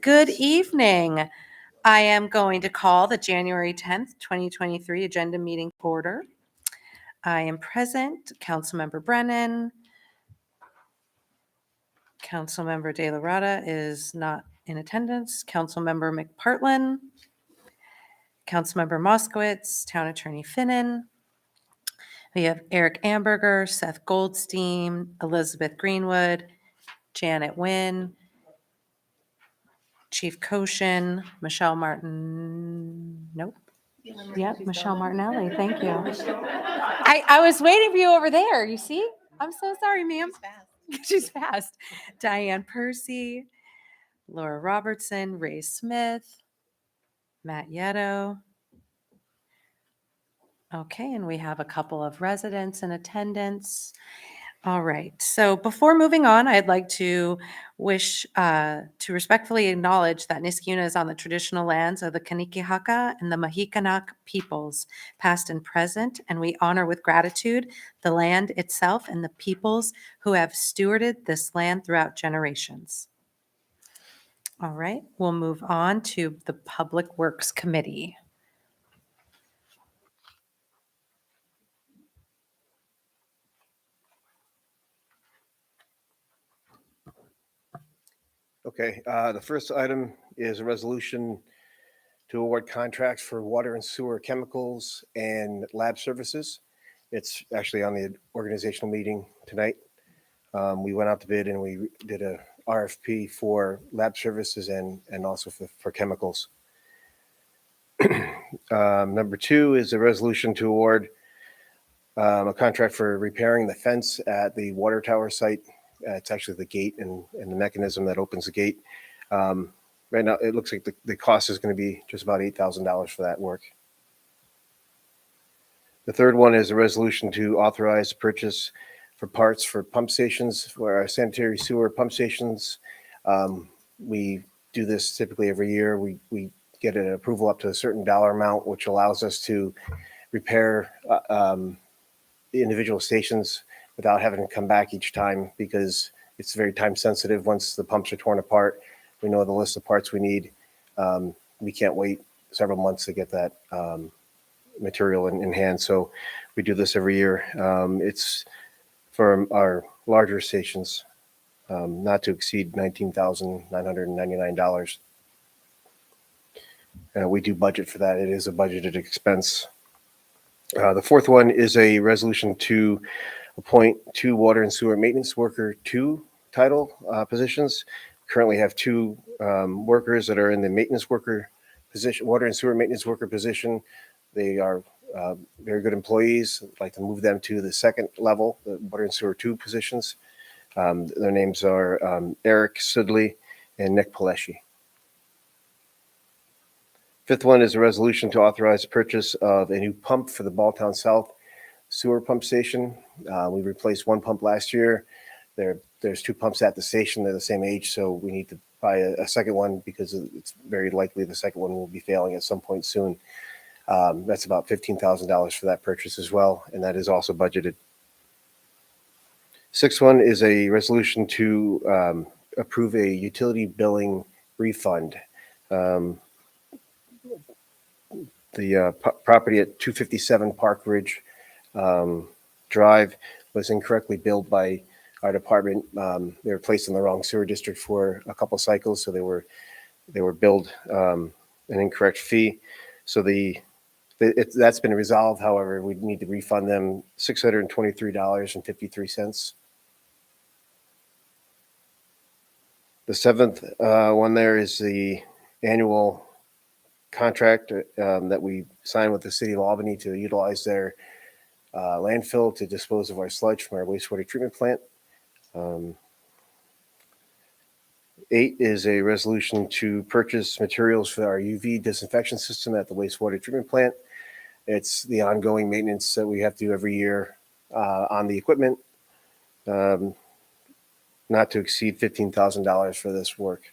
Good evening. I am going to call the January 10th, 2023 agenda meeting to order. I am present. Councilmember Brennan. Councilmember De La Rada is not in attendance. Councilmember McPartlin. Councilmember Moskowitz, Town Attorney Finnan. We have Eric Amberger, Seth Goldstein, Elizabeth Greenwood, Janet Nguyen, Chief Koshin, Michelle Martin. Nope. Yep, Michelle Martinelli. Thank you. I was waiting for you over there. You see? I'm so sorry, ma'am. She's fast. Diane Percy, Laura Robertson, Ray Smith, Matt Yetto. Okay, and we have a couple of residents in attendance. All right, so before moving on, I'd like to to respectfully acknowledge that Niskayuna is on the traditional lands of the Kanikihaka and the Mahikanak peoples, past and present, and we honor with gratitude the land itself and the peoples who have stewarded this land throughout generations. All right, we'll move on to the Public Works Committee. Okay, the first item is a resolution to award contracts for water and sewer chemicals and lab services. It's actually on the organizational meeting tonight. We went out to bid and we did a RFP for lab services and also for chemicals. Number two is a resolution to award a contract for repairing the fence at the water tower site. It's actually the gate and the mechanism that opens the gate. Right now, it looks like the cost is going to be just about $8,000 for that work. The third one is a resolution to authorize purchase for parts for pump stations, for our sanitary sewer pump stations. We do this typically every year. We get an approval up to a certain dollar amount, which allows us to repair the individual stations without having to come back each time, because it's very time sensitive. Once the pumps are torn apart, we know the list of parts we need. We can't wait several months to get that material in hand. So we do this every year. It's for our larger stations, not to exceed $19,999. We do budget for that. It is a budgeted expense. The fourth one is a resolution to appoint 2 water and sewer maintenance worker 2 title positions. Currently have 2 workers that are in the maintenance worker position, water and sewer maintenance worker position. They are very good employees. I'd like to move them to the second level, the water and sewer 2 positions. Their names are Eric Sudley and Nick Palesci. Fifth one is a resolution to authorize the purchase of a new pump for the Balltown South sewer pump station. We replaced 1 pump last year. There's 2 pumps at the station. They're the same age, so we need to buy a second one because it's very likely the second one will be failing at some point soon. That's about $15,000 for that purchase as well, and that is also budgeted. Sixth one is a resolution to approve a utility billing refund. The property at 257 Park Ridge Drive was incorrectly billed by our department. They were placed in the wrong sewer district for a couple cycles, so they were billed an incorrect fee. So that's been resolved. However, we need to refund them $623.53. The seventh one there is the annual contract that we signed with the city of Albany to utilize their landfill to dispose of our sludge from our wastewater treatment plant. 8 is a resolution to purchase materials for our UV disinfection system at the wastewater treatment plant. It's the ongoing maintenance that we have to do every year on the equipment, not to exceed $15,000 for this work.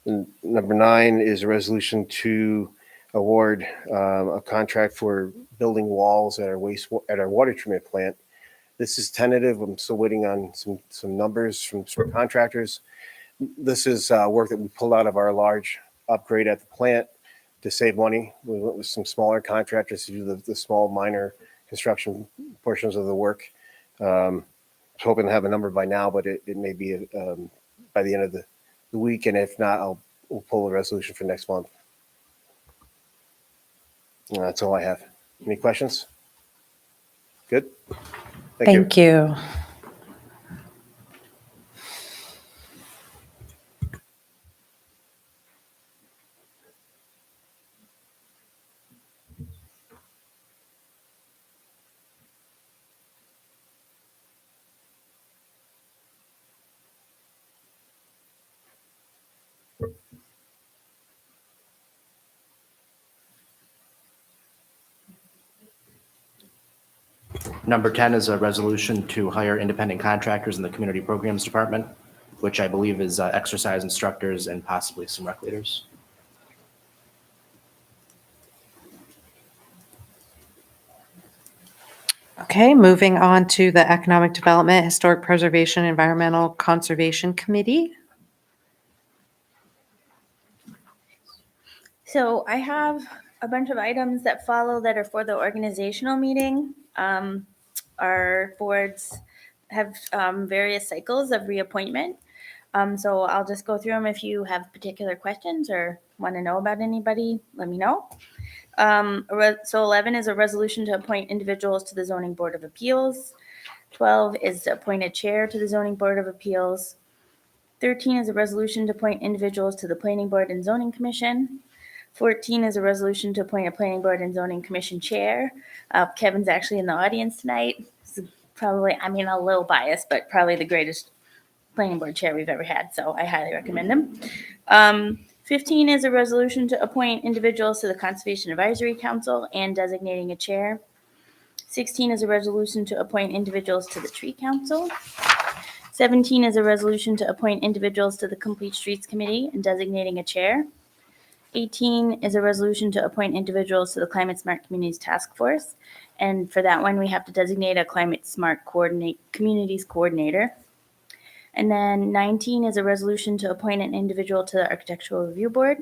And number 9 is a resolution to award a contract for building walls at our water treatment plant. This is tentative. I'm still waiting on some numbers from contractors. This is work that we pulled out of our large upgrade at the plant to save money. We went with some smaller contractors to do the small minor construction portions of the work. Hoping to have a number by now, but it may be by the end of the week, and if not, we'll pull a resolution for next month. And that's all I have. Any questions? Good. Thank you. Number 10 is a resolution to hire independent contractors in the Community Programs Department, which I believe is exercise instructors and possibly some rec leaders. Okay, moving on to the Economic Development, Historic Preservation, Environmental Conservation Committee. So I have a bunch of items that follow that are for the organizational meeting. Our boards have various cycles of reappointment. So I'll just go through them. If you have particular questions or want to know about anybody, let me know. So 11 is a resolution to appoint individuals to the Zoning Board of Appeals. 12 is to appoint a chair to the Zoning Board of Appeals. 13 is a resolution to appoint individuals to the Planning Board and Zoning Commission. 14 is a resolution to appoint a Planning Board and Zoning Commission chair. Kevin's actually in the audience tonight. This is probably, I mean, a little biased, but probably the greatest Planning Board chair we've ever had, so I highly recommend him. 15 is a resolution to appoint individuals to the Conservation Advisory Council and designating a chair. 16 is a resolution to appoint individuals to the Tree Council. 17 is a resolution to appoint individuals to the Complete Streets Committee and designating a chair. 18 is a resolution to appoint individuals to the Climate Smart Communities Task Force. And for that one, we have to designate a Climate Smart Communities Coordinator. And then 19 is a resolution to appoint an individual to the Architectural Review Board.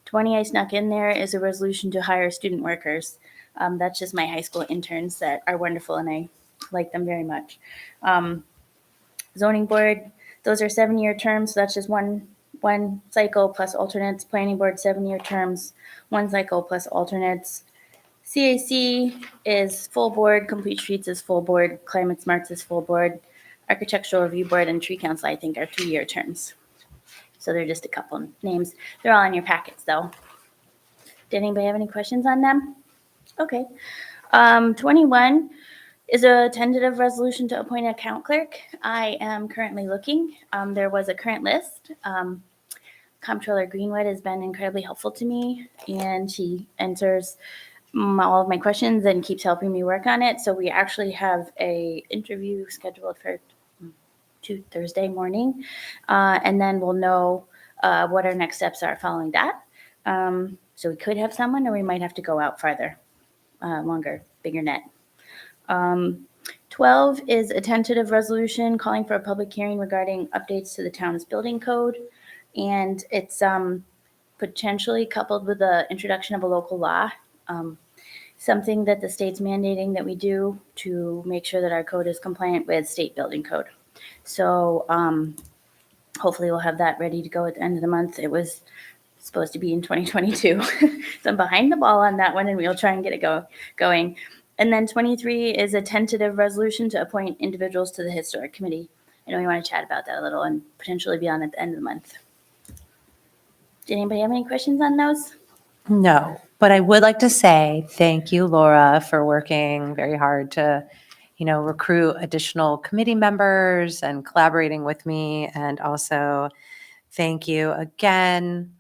20 I snuck in there is a resolution to hire student workers. That's just my high school interns that are wonderful and I like them very much. Zoning Board, those are 7-year terms, so that's just one cycle plus alternates. Planning Board, 7-year terms, 1 cycle plus alternates. CAC is full board, Complete Streets is full board, Climate Smarts is full board. Architectural Review Board and Tree Council, I think, are 2-year terms. So they're just a couple names. They're all in your packets, though. Did anybody have any questions on them? Okay. 21 is a tentative resolution to appoint an account clerk. I am currently looking. There was a current list. Comptroller Greenwood has been incredibly helpful to me, and she answers all of my questions and keeps helping me work on it. So we actually have a interview scheduled for Thursday morning, and then we'll know what our next steps are following that. So we could have someone, or we might have to go out farther, longer, bigger net. 12 is a tentative resolution calling for a public hearing regarding updates to the town's building code, and it's potentially coupled with the introduction of a local law, something that the state's mandating that we do to make sure that our code is compliant with state building code. So hopefully we'll have that ready to go at the end of the month. It was supposed to be in 2022. So I'm behind the ball on that one, and we'll try and get it going. And then 23 is a tentative resolution to appoint individuals to the Historic Committee. I know we want to chat about that a little and potentially be on at the end of the month. Did anybody have any questions on those? No, but I would like to say thank you, Laura, for working very hard to, recruit additional committee members and collaborating with me. And also thank you again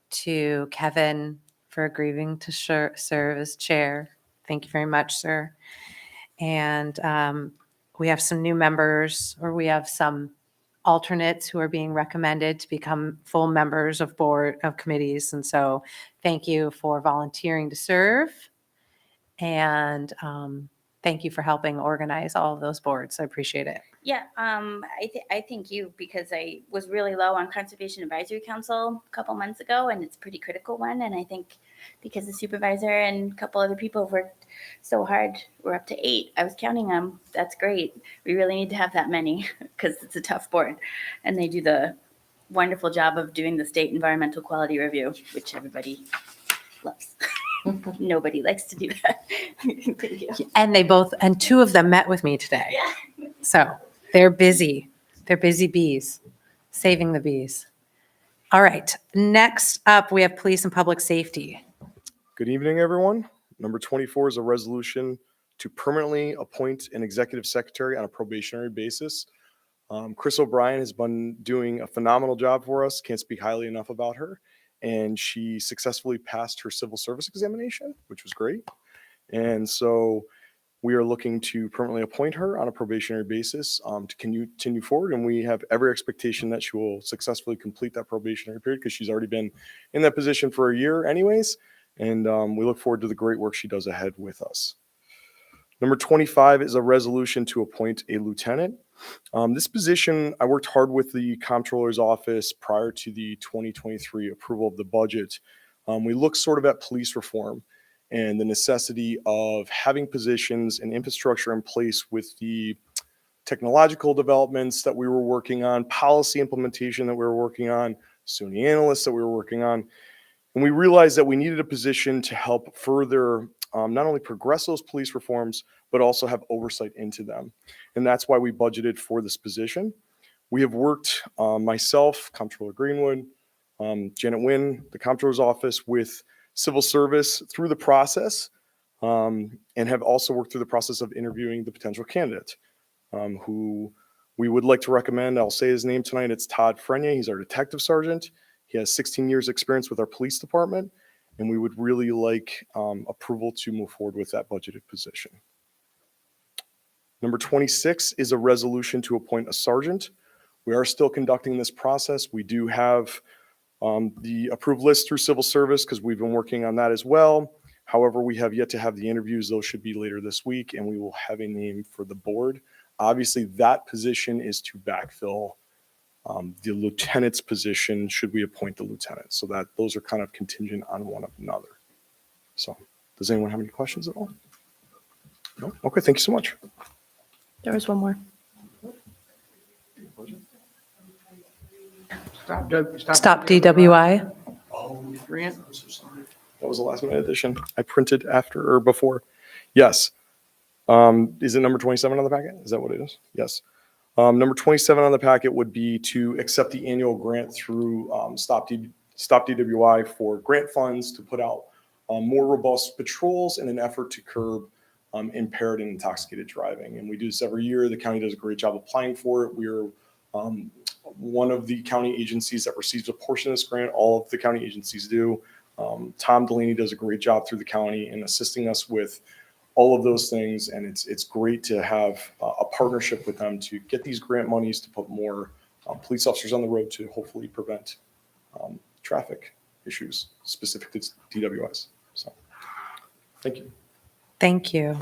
to Kevin for agreeing to serve as chair. Thank you very much, sir. And we have some new members, or we have some alternates who are being recommended to become full members of committees. And so thank you for volunteering to serve. And thank you for helping organize all of those boards. I appreciate it. Yeah, I thank you because I was really low on Conservation Advisory Council a couple months ago, and it's a pretty critical one. And I think because the supervisor and a couple other people have worked so hard, we're up to 8. I was counting them. That's great. We really need to have that many because it's a tough board, and they do the wonderful job of doing the state environmental quality review, which everybody loves. Nobody likes to do that. Thank you. And 2 of them met with me today. Yeah. So they're busy. They're busy bees, saving the bees. All right. Next up, we have police and public safety. Good evening, everyone. Number 24 is a resolution to permanently appoint an executive secretary on a probationary basis. Chris O'Brien has been doing a phenomenal job for us. Can't speak highly enough about her. And she successfully passed her civil service examination, which was great. And so we are looking to permanently appoint her on a probationary basis to continue forward. And we have every expectation that she will successfully complete that probationary period because she's already been in that position for a year anyways. And we look forward to the great work she does ahead with us. Number 25 is a resolution to appoint a lieutenant. This position, I worked hard with the comptroller's office prior to the 2023 approval of the budget. We looked sort of at police reform and the necessity of having positions and infrastructure in place with the technological developments that we were working on, policy implementation that we were working on, SUNY analysts that we were working on. And we realized that we needed a position to help further not only progress those police reforms, but also have oversight into them. And that's why we budgeted for this position. We have worked, myself, Comptroller Greenwood, Janet Wynn, the Comptroller's office, with civil service through the process, and have also worked through the process of interviewing the potential candidate, who we would like to recommend. I'll say his name tonight. It's Todd Frenier. He's our detective sergeant. He has 16 years experience with our police department, and we would really like approval to move forward with that budgeted position. Number 26 is a resolution to appoint a sergeant. We are still conducting this process. We do have the approved list through civil service because we've been working on that as well. However, we have yet to have the interviews. Those should be later this week, and we will have a name for the board. Obviously, that position is to backfill the lieutenant's position should we appoint the lieutenant. So that those are kind of contingent on one another. So does anyone have any questions at all? No? Okay, thank you so much. There was one more. Stop DWI. Grant, I'm so sorry. That was a last minute addition. I printed after or before. Yes. Is it number 27 on the packet? Is that what it is? Yes. Number 27 on the packet would be to accept the annual grant through Stop DWI for grant funds to put out more robust patrols in an effort to curb impaired and intoxicated driving. And we do this every year. The county does a great job applying for it. We're one of the county agencies that receives a portion of this grant. All of the county agencies do. Tom Delaney does a great job through the county in assisting us with all of those things. And it's great to have a partnership with them to get these grant monies to put more police officers on the road to hopefully prevent traffic issues specific to DWIs. So thank you. Thank you.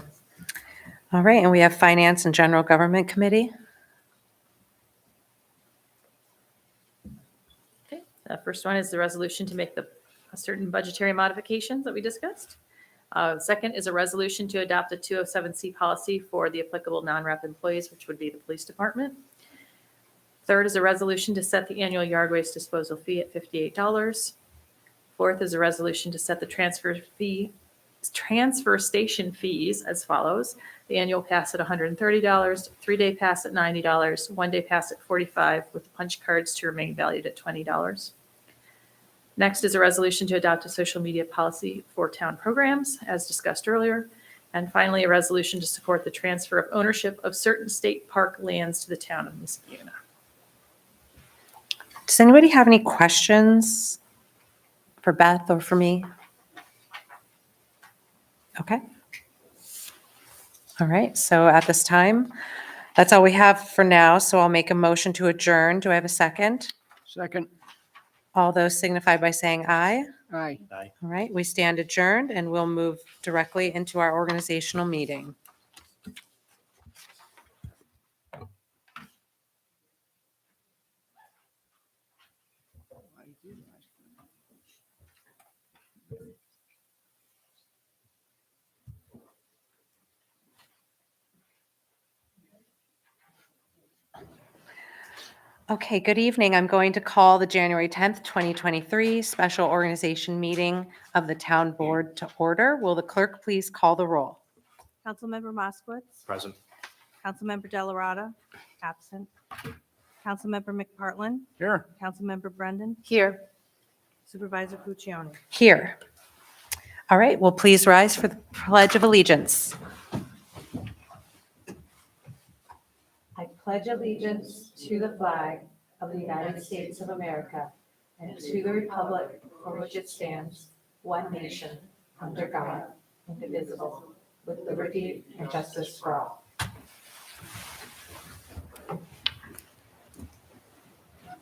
All right, and we have Finance and General Government Committee. Okay, the first one is the resolution to make the certain budgetary modifications that we discussed. Second is a resolution to adopt a 207C policy for the applicable non-rep employees, which would be the police department. Third is a resolution to set the annual yard waste disposal fee at $58. Fourth is a resolution to set the transfer station fees as follows. The annual pass at $130, 3-day pass at $90, 1-day pass at $45, with the punch cards to remain valued at $20. Next is a resolution to adopt a social media policy for town programs, as discussed earlier. And finally, a resolution to support the transfer of ownership of certain state park lands to the town of Niskayuna. Does anybody have any questions for Beth or for me? Okay. All right, so at this time, that's all we have for now. So I'll make a motion to adjourn. Do I have a second? Second. All those signify by saying aye. Aye. All right, we stand adjourned and we'll move directly into our organizational meeting. Okay, good evening. I'm going to call the January 10th, 2023 special organization meeting of the town board to order. Will the clerk please call the roll? Councilmember Moskowitz. Present. Councilmember Delarada. Absent. Councilmember McPartlin. Here. Councilmember Brendan. Here. Supervisor Puccioni. Here. All right, well, please rise for the Pledge of Allegiance. I pledge allegiance to the flag of the United States of America and to the republic for which it stands, one nation, under God, indivisible, with liberty and justice for all.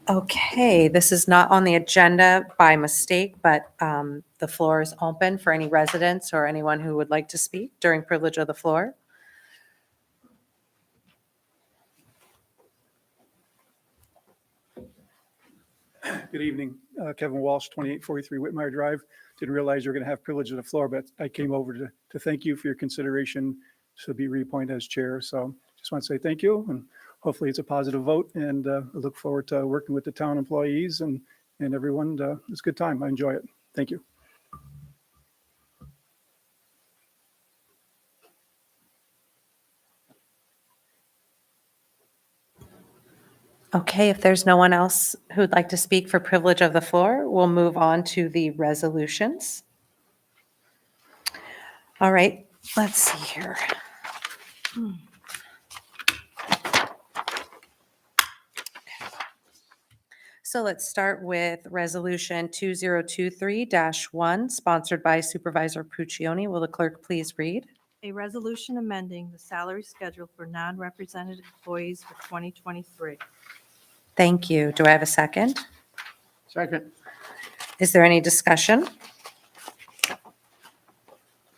Okay, this is not on the agenda by mistake, but the floor is open for any residents or anyone who would like to speak during privilege of the floor. Good evening. Kevin Walsh, 2843 Whitmire Drive. Didn't realize you were going to have privilege of the floor, but I came over to thank you for your consideration to be reappointed as chair. So just want to say thank you, and hopefully it's a positive vote, and I look forward to working with the town employees and everyone. It's a good time. I enjoy it. Thank you. Okay, if there's no one else who'd like to speak for privilege of the floor, we'll move on to the resolutions. All right, let's see here. So let's start with Resolution 2023-1, sponsored by Supervisor Puccioni. Will the clerk please read? A resolution amending the salary schedule for non-represented employees for 2023. Thank you. Do I have a second? Second. Is there any discussion?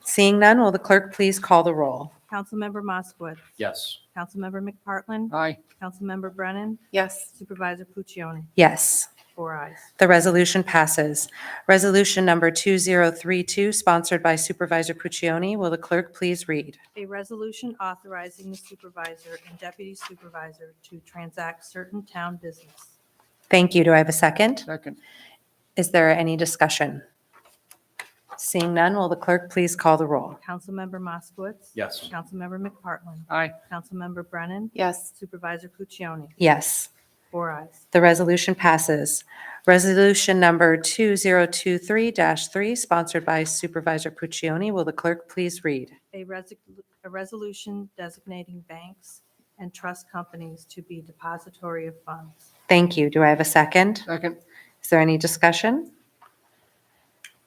Seeing none, will the clerk please call the roll? Councilmember Moskowitz. Yes. Councilmember McPartlin. Aye. Councilmember Brennan. Yes. Supervisor Puccioni. Yes. 4 ayes. The resolution passes. Resolution number 2032, sponsored by Supervisor Puccioni. Will the clerk please read? A resolution authorizing the supervisor and deputy supervisor to transact certain town business. Thank you. Do I have a second? Second. Is there any discussion? Seeing none, will the clerk please call the roll? Councilmember Moskowitz. Yes. Councilmember McPartlin. Aye. Councilmember Brennan. Yes. Supervisor Puccioni. Yes. 4 ayes. The resolution passes. Resolution number 2023-3, sponsored by Supervisor Puccioni. Will the clerk please read? A resolution designating banks and trust companies to be depository of funds. Thank you. Do I have a second? Second. Is there any discussion?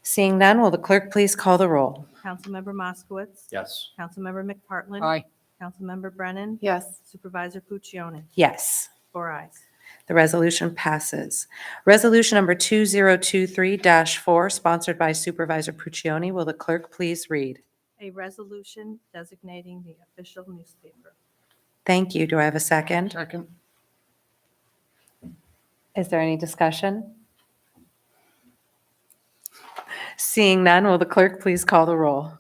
Seeing none, will the clerk please call the roll? Councilmember Moskowitz. Yes. Councilmember McPartlin. Aye. Councilmember Brennan. Yes. Supervisor Puccioni. Yes. 4 ayes. The resolution passes. Resolution number 2023-4, sponsored by Supervisor Puccioni. Will the clerk please read? A resolution designating the official newspaper. Thank you. Do I have a second? Second. Is there any discussion? Seeing none, will the clerk please call the roll?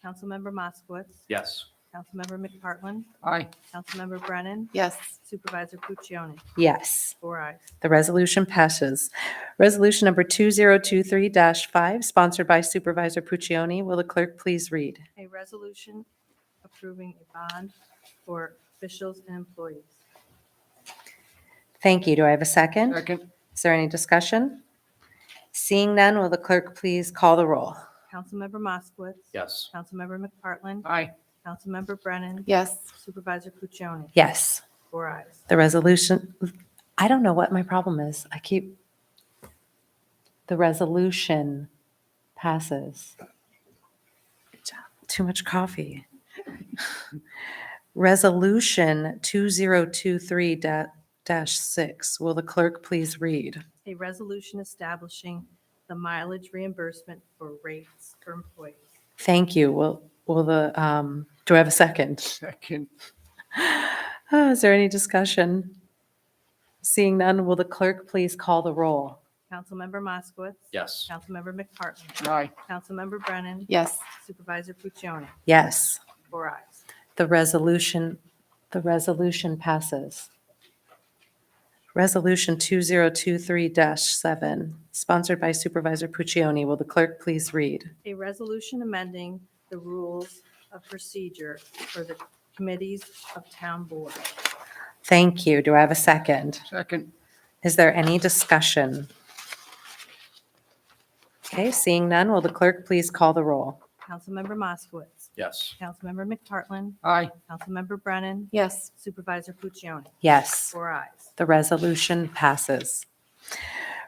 Councilmember Moskowitz. Yes. Councilmember McPartlin. Aye. Councilmember Brennan. Yes. Supervisor Puccioni. Yes. 4 ayes. The resolution passes. Resolution number 2023-5, sponsored by Supervisor Puccioni. Will the clerk please read? A resolution approving a bond for officials and employees. Thank you. Do I have a second? Second. Is there any discussion? Seeing none, will the clerk please call the roll? Councilmember Moskowitz. Yes. Councilmember McPartlin. Aye. Councilmember Brennan. Yes. Supervisor Puccioni. Yes. 4 ayes. The resolution, I don't know what my problem is. The resolution passes. Good job. Too much coffee. Resolution 2023-6. Will the clerk please read? A resolution establishing the mileage reimbursement for rates for employees. Thank you. Will the, do I have a second? Second. Is there any discussion? Seeing none, will the clerk please call the roll? Councilmember Moskowitz. Yes. Councilmember McPartlin. Aye. Councilmember Brennan. Yes. Supervisor Puccioni. Yes. 4 ayes. The resolution passes. Resolution 2023-7, sponsored by Supervisor Puccioni. Will the clerk please read? A resolution amending the rules of procedure for the committees of town board. Thank you. Do I have a second? Second. Is there any discussion? Okay, seeing none, will the clerk please call the roll? Councilmember Moskowitz. Yes. Councilmember McPartlin. Aye. Councilmember Brennan. Yes. Supervisor Puccioni. Yes. 4 ayes. The resolution passes.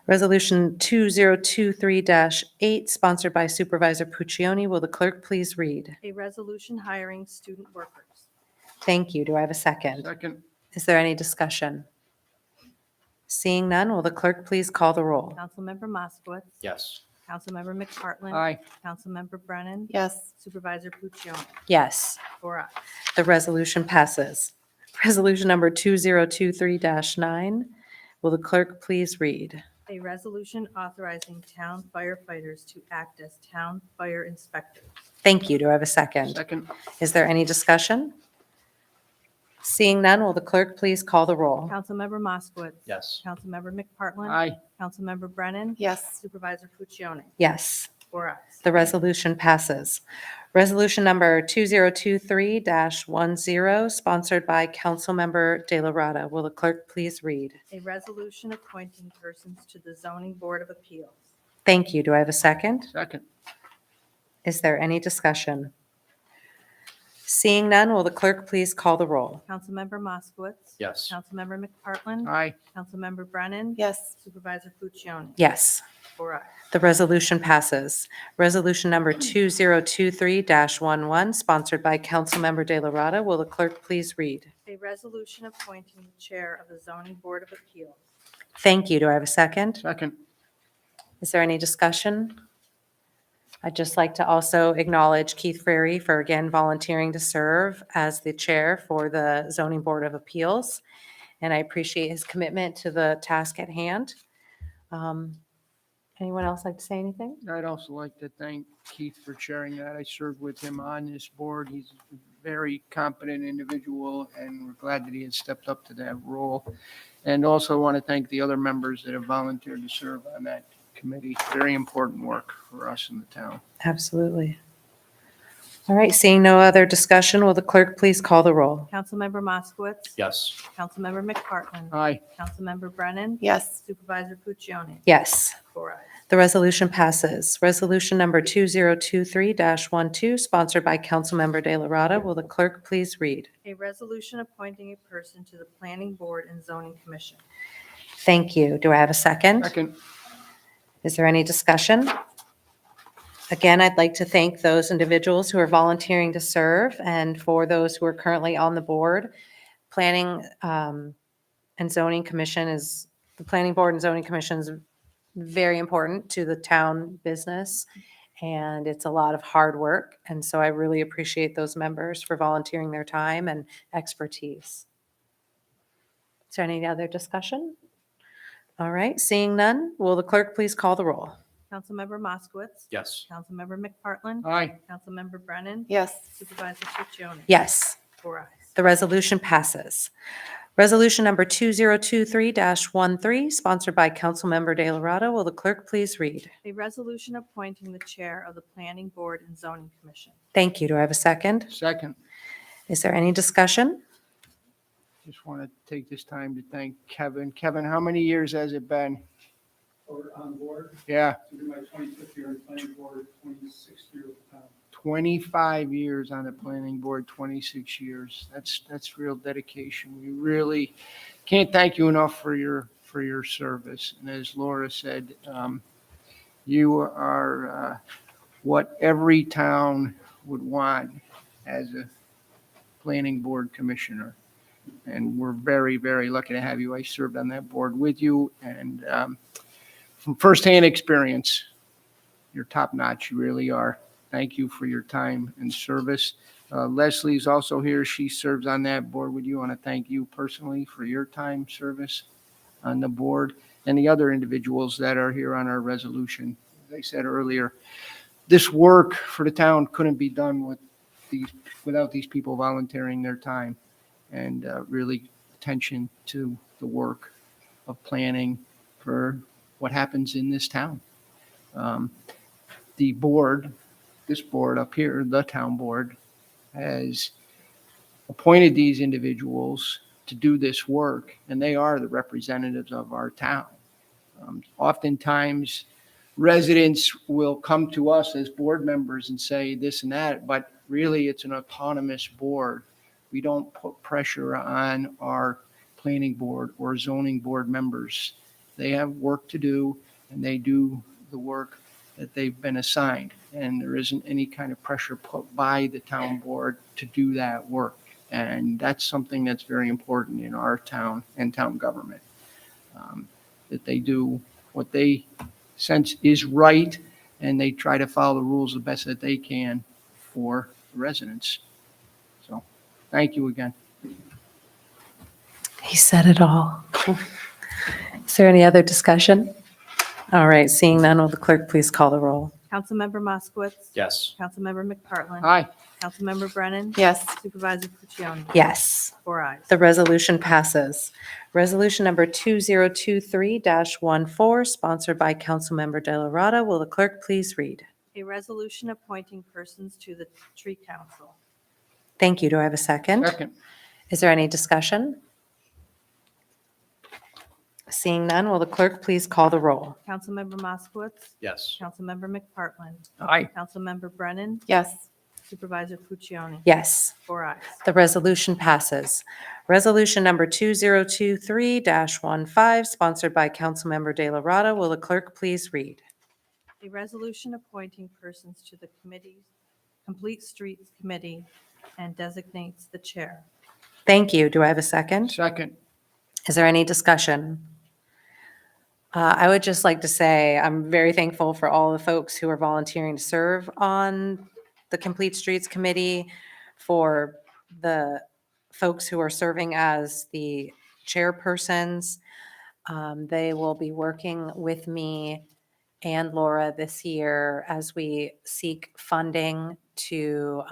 Resolution 2023-8, sponsored by Supervisor Puccioni. Will the clerk please read? A resolution hiring student workers. Thank you. Do I have a second? Second. Is there any discussion? Seeing none, will the clerk please call the roll? Councilmember Moskowitz. Yes. Councilmember McPartlin. Aye. Councilmember Brennan. Yes. Supervisor Puccioni. Yes. 4 ayes. The resolution passes. Resolution number 2023-9. Will the clerk please read? A resolution authorizing town firefighters to act as town fire inspectors. Thank you. Do I have a second? Second. Is there any discussion? Seeing none, will the clerk please call the roll? Councilmember Moskowitz. Yes. Councilmember McPartlin. Aye. Councilmember Brennan. Yes. Supervisor Puccioni. Yes. 4 ayes. The resolution passes. Resolution number 2023-10, sponsored by Councilmember De La Rada. Will the clerk please read? A resolution appointing persons to the zoning board of appeals. Thank you. Do I have a second? Second. Is there any discussion? Seeing none, will the clerk please call the roll? Councilmember Moskowitz. Yes. Councilmember McPartlin. Aye. Councilmember Brennan. Yes. Supervisor Puccioni. Yes. 4 ayes. The resolution passes. Resolution number 2023-11, sponsored by Councilmember De La Rada. Will the clerk please read? A resolution appointing the chair of the zoning board of appeals. Thank you. Do I have a second? Second. Is there any discussion? I'd just like to also acknowledge Keith Frary for again volunteering to serve as the chair for the Zoning Board of Appeals. And I appreciate his commitment to the task at hand. Anyone else like to say anything? I'd also like to thank Keith for chairing that. I served with him on this board. He's a very competent individual, and we're glad that he has stepped up to that role. And also want to thank the other members that have volunteered to serve on that committee. Very important work for us in the town. Absolutely. All right, seeing no other discussion, will the clerk please call the roll? Councilmember Moskowitz. Yes. Councilmember McPartlin. Aye. Councilmember Brennan. Yes. Supervisor Puccioni. Yes. 4 ayes. The resolution passes. Resolution number 2023-12, sponsored by Councilmember De La Rada. Will the clerk please read? A resolution appointing a person to the planning board and zoning commission. Thank you. Do I have a second? Second. Is there any discussion? Again, I'd like to thank those individuals who are volunteering to serve, and for those who are currently on the board. Planning and Zoning Commission is, the Planning Board and Zoning Commission is very important to the town business, and it's a lot of hard work. And so I really appreciate those members for volunteering their time and expertise. Is there any other discussion? All right, seeing none, will the clerk please call the roll? Councilmember Moskowitz. Yes. Councilmember McPartlin. Aye. Councilmember Brennan. Yes. Supervisor Puccioni. Yes. 4 ayes. The resolution passes. Resolution number 2023-13, sponsored by Councilmember De La Rada. Will the clerk please read? A resolution appointing the chair of the planning board and zoning commission. Thank you. Do I have a second? Second. Is there any discussion? Just want to take this time to thank Kevin. Kevin, how many years has it been? Or on board, Yeah, to do my 25th year on planning board, 26th year with the town. 25 years on the planning board, 26 years. That's real dedication. We really can't thank you enough for your service. And as Laura said, you are what every town would want as a planning board commissioner. And we're very, very lucky to have you. I served on that board with you, and from firsthand experience, you're top notch. You really are. Thank you for your time and service. Leslie's also here. She serves on that board with you. I want to thank you personally for your time, service on the board. and the other individuals that are here on our resolution. As I said earlier, this work for the town couldn't be done without these people volunteering their time and really attention to the work of planning for what happens in this town. The board, this board up here, the town board, has appointed these individuals to do this work, and they are the representatives of our town. Oftentimes, residents will come to us as board members and say this and that, but really it's an autonomous board. We don't put pressure on our planning board or zoning board members. They have work to do, and they do the work that they've been assigned. And there isn't any kind of pressure put by the town board to do that work. And that's something that's very important in our town and town government, that they do what they sense is right, and they try to follow the rules the best that they can for the residents. So, thank you again. He said it all. Is there any other discussion? All right, seeing none, will the clerk please call the roll? Councilmember Moskowitz. Yes. Councilmember McPartlin. Aye. Councilmember Brennan. Yes. Supervisor Puccioni. Yes. 4 ayes. The resolution passes. Resolution number 2023-14, sponsored by Councilmember Delarada. Will the clerk please read? A resolution appointing persons to the Tree Council. Thank you. Do I have a second? Second. Is there any discussion? Seeing none, will the clerk please call the roll? Councilmember Moskowitz. Yes. Councilmember McPartlin. Aye. Councilmember Brennan. Yes. Supervisor Puccioni. Yes. 4 ayes. The resolution passes. Resolution number 2023-15, sponsored by Councilmember De La Rada. Will the clerk please read? A resolution appointing persons to the committee, Complete Streets Committee, and designates the chair. Thank you. Do I have a second? Second. Is there any discussion? I would just like to say I'm very thankful for all the folks who are volunteering to serve on the Complete Streets Committee, for the folks who are serving as the chairpersons. They will be working with me and Laura this year as we seek funding to,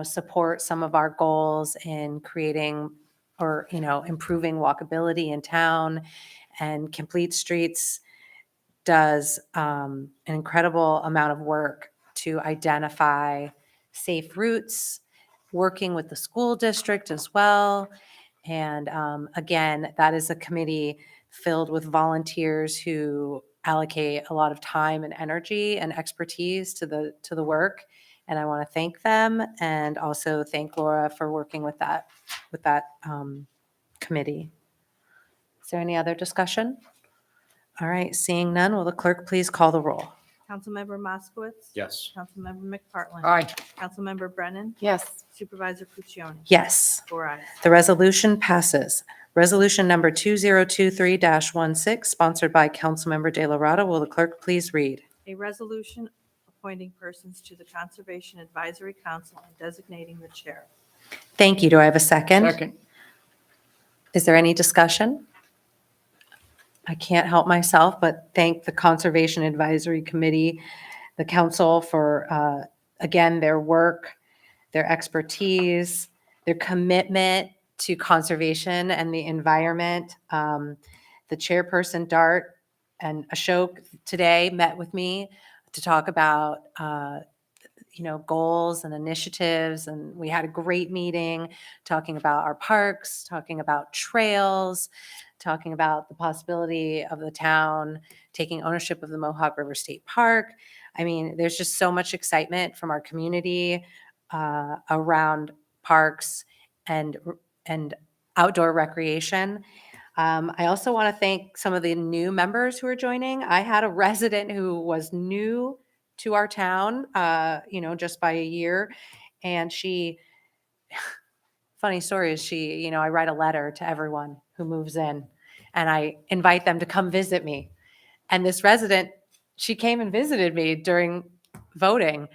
support some of our goals in creating or, improving walkability in town. And Complete Streets does an incredible amount of work to identify safe routes, working with the school district as well. And again, that is a committee filled with volunteers who allocate a lot of time and energy and expertise to the work. And I want to thank them, and also thank Laura for working with that committee. Is there any other discussion? All right, seeing none, will the clerk please call the roll? Councilmember Moskowitz. Yes. Councilmember McPartlin. Aye. Councilmember Brennan. Yes. Supervisor Puccioni. Yes. 4 ayes. The resolution passes. Resolution number 2023-16, sponsored by Councilmember De La Rada. Will the clerk please read? A resolution appointing persons to the Conservation Advisory Council and designating the chair. Thank you. Do I have a second? Second. Is there any discussion? I can't help myself but thank the Conservation Advisory Committee, the council for, again, their work, their expertise, their commitment to conservation and the environment. The chairperson, Dart, and Ashok today met with me to talk about, goals and initiatives. And we had a great meeting talking about our parks, talking about trails, talking about the possibility of the town taking ownership of the Mohawk River State Park. I mean, there's just so much excitement from our community around parks and outdoor recreation. I also want to thank some of the new members who are joining. I had a resident who was new to our town, just by a year. And she, funny story is I write a letter to everyone who moves in and I invite them to come visit me. And this resident, she came and visited me during voting.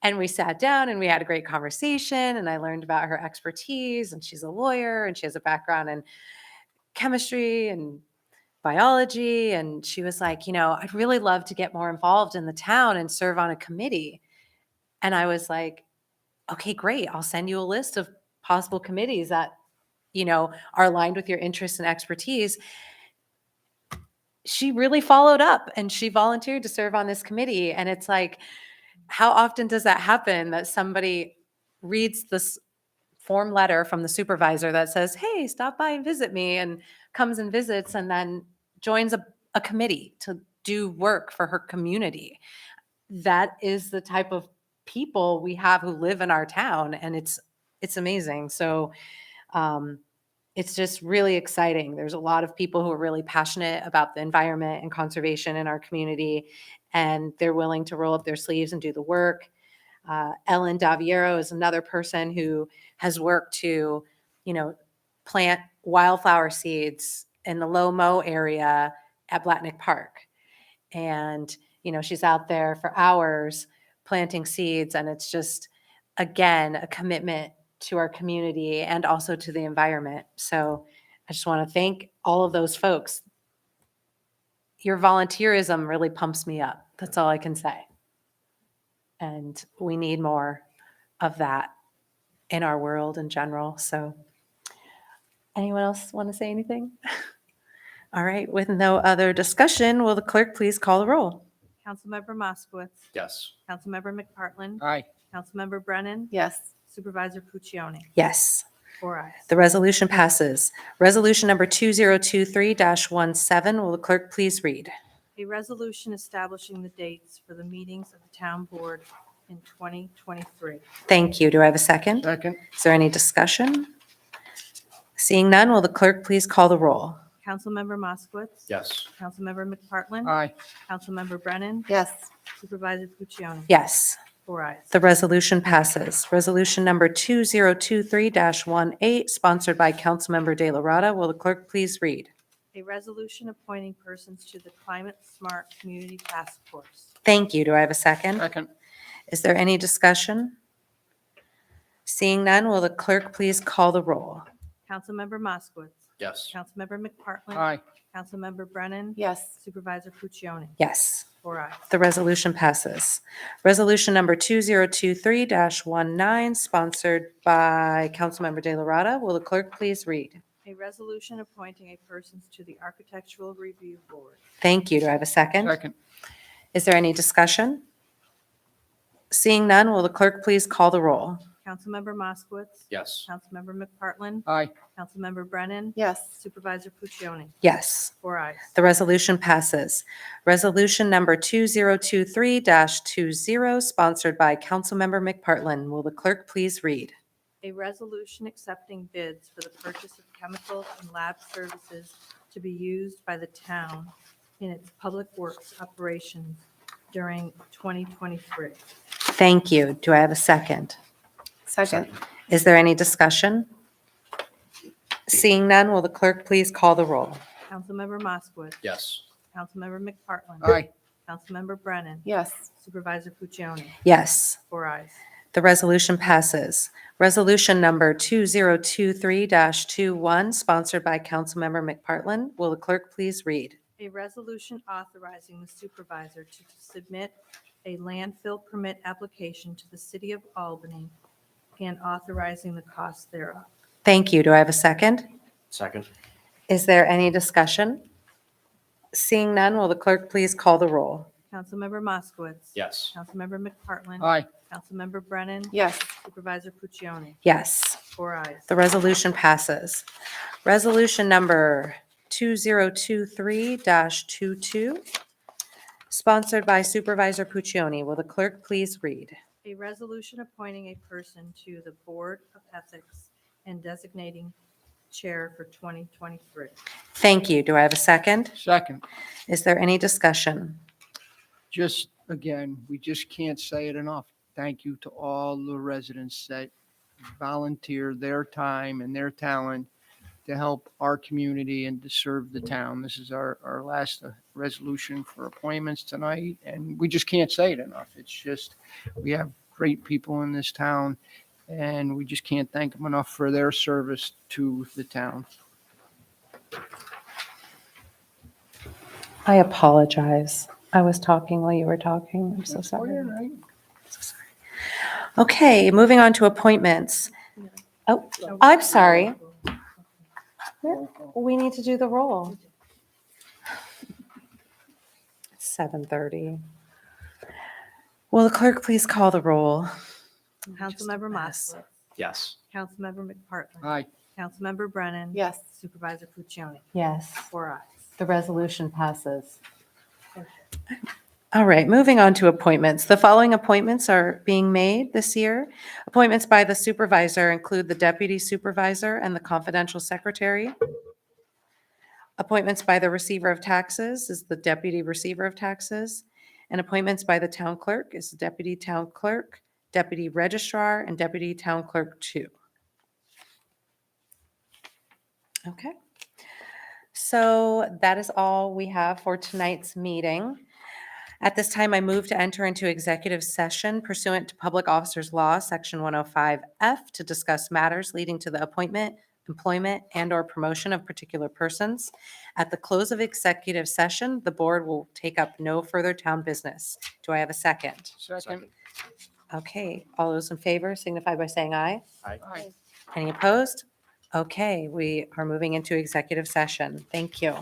And we sat down and we had a great conversation, and I learned about her expertise, and she's a lawyer and she has a background in chemistry and biology. And she was like, I'd really love to get more involved in the town and serve on a committee. And I was like, okay, great. I'll send you a list of possible committees that, are aligned with your interests and expertise. She really followed up and she volunteered to serve on this committee. And it's like, how often does that happen that somebody reads this form letter from the supervisor that says, hey, stop by and visit me, and comes and visits and then joins a committee to do work for her community? That is the type of people we have who live in our town, and it's amazing. So it's just really exciting. There's a lot of people who are really passionate about the environment and conservation in our community, and they're willing to roll up their sleeves and do the work. Ellen Daviero is another person who has worked to, plant wildflower seeds in the Low Mo area at Blatnick Park. And, she's out there for hours planting seeds, and it's just, again, a commitment to our community and also to the environment. So I just want to thank all of those folks. Your volunteerism really pumps me up. That's all I can say. And we need more of that in our world in general. So anyone else want to say anything? All right, with no other discussion, will the clerk please call the roll? Councilmember Moskowitz. Yes. Councilmember McPartlin. Aye. Councilmember Brennan. Yes. Supervisor Puccioni. Yes. 4 ayes. The resolution passes. Resolution number 2023-17, will the clerk please read? A resolution establishing the dates for the meetings of the town board in 2023. Thank you. Do I have a second? Second. Is there any discussion? Seeing none, will the clerk please call the roll? Councilmember Moskowitz. Yes. Councilmember McPartlin. Aye. Councilmember Brennan. Yes. Supervisor Puccioni. Yes. 4 ayes. The resolution passes. Resolution number 2023-18, sponsored by Councilmember De La Rada. Will the clerk please read? A resolution appointing persons to the Climate Smart Community Task Force. Thank you. Do I have a second? Second. Is there any discussion? Seeing none, will the clerk please call the roll? Councilmember Moskowitz. Yes. Councilmember McPartlin. Aye. Councilmember Brennan. Yes. Supervisor Puccioni. Yes. 4 ayes. The resolution passes. Resolution number 2023-19, sponsored by Councilmember De La Rada. Will the clerk please read? A resolution appointing a persons to the Architectural Review Board. Thank you. Do I have a second? Second. Is there any discussion? Seeing none, will the clerk please call the roll? Councilmember Moskowitz. Yes. Councilmember McPartlin. Aye. Councilmember Brennan. Yes. Supervisor Puccioni. Yes. 4 ayes. The resolution passes. Resolution number 2023-20, sponsored by Councilmember McPartlin. Will the clerk please read? A resolution accepting bids for the purchase of chemical and lab services to be used by the town in its public works operations during 2023. Thank you. Do I have a second? Second. Is there any discussion? Seeing none, will the clerk please call the roll? Councilmember Moskowitz. Yes. Councilmember McPartlin. Aye. Councilmember Brennan. Yes. Supervisor Puccioni. Yes. 4 ayes. The resolution passes. Resolution number 2023-21, sponsored by Councilmember McPartlin. Will the clerk please read? A resolution authorizing the supervisor to submit a landfill permit application to the city of Albany and authorizing the cost thereof. Thank you. Do I have a second? Second. Is there any discussion? Seeing none, will the clerk please call the roll? Councilmember Moskowitz. Yes. Councilmember McPartlin. Aye. Councilmember Brennan. Yes. Supervisor Puccioni. Yes. 4 ayes. The resolution passes. Resolution number 2023-22, sponsored by Supervisor Puccioni. Will the clerk please read? A resolution appointing a person to the Board of Ethics and designating chair for 2023. Thank you. Do I have a second? Second. Is there any discussion? Just, again, we just can't say it enough. Thank you to all the residents that volunteer their time and their talent to help our community and to serve the town. This is our last resolution for appointments tonight, and we just can't say it enough. It's just, we have great people in this town, and we just can't thank them enough for their service to the town. I apologize. I was talking while you were talking. I'm so Oh, sorry. yeah, right. Okay, moving on to appointments. Oh, I'm sorry. We need to do the roll. It's 7:30. Will the clerk please call the roll? Councilmember Moskowitz. Yes. Councilmember McPartlin. Aye. Councilmember Brennan. Yes. Supervisor Puccioni. Yes, 4 ayes. the resolution passes. All right, moving on to appointments. The following appointments are being made this year. Appointments by the supervisor include the deputy supervisor and the confidential secretary. Appointments by the receiver of taxes is the deputy receiver of taxes. And appointments by the town clerk is the deputy town clerk, deputy registrar, and deputy town clerk 2. Okay. So that is all we have for tonight's meeting. At this time, I move to enter into executive session pursuant to Public Officers Law, Section 105F, to discuss matters leading to the appointment, employment, and/or promotion of particular persons. At the close of executive session, the board will take up no further town business. Do I have a second? Second. Okay, all those in favor signify by saying aye. Aye. Any opposed? Okay, we are moving into executive session. Thank you.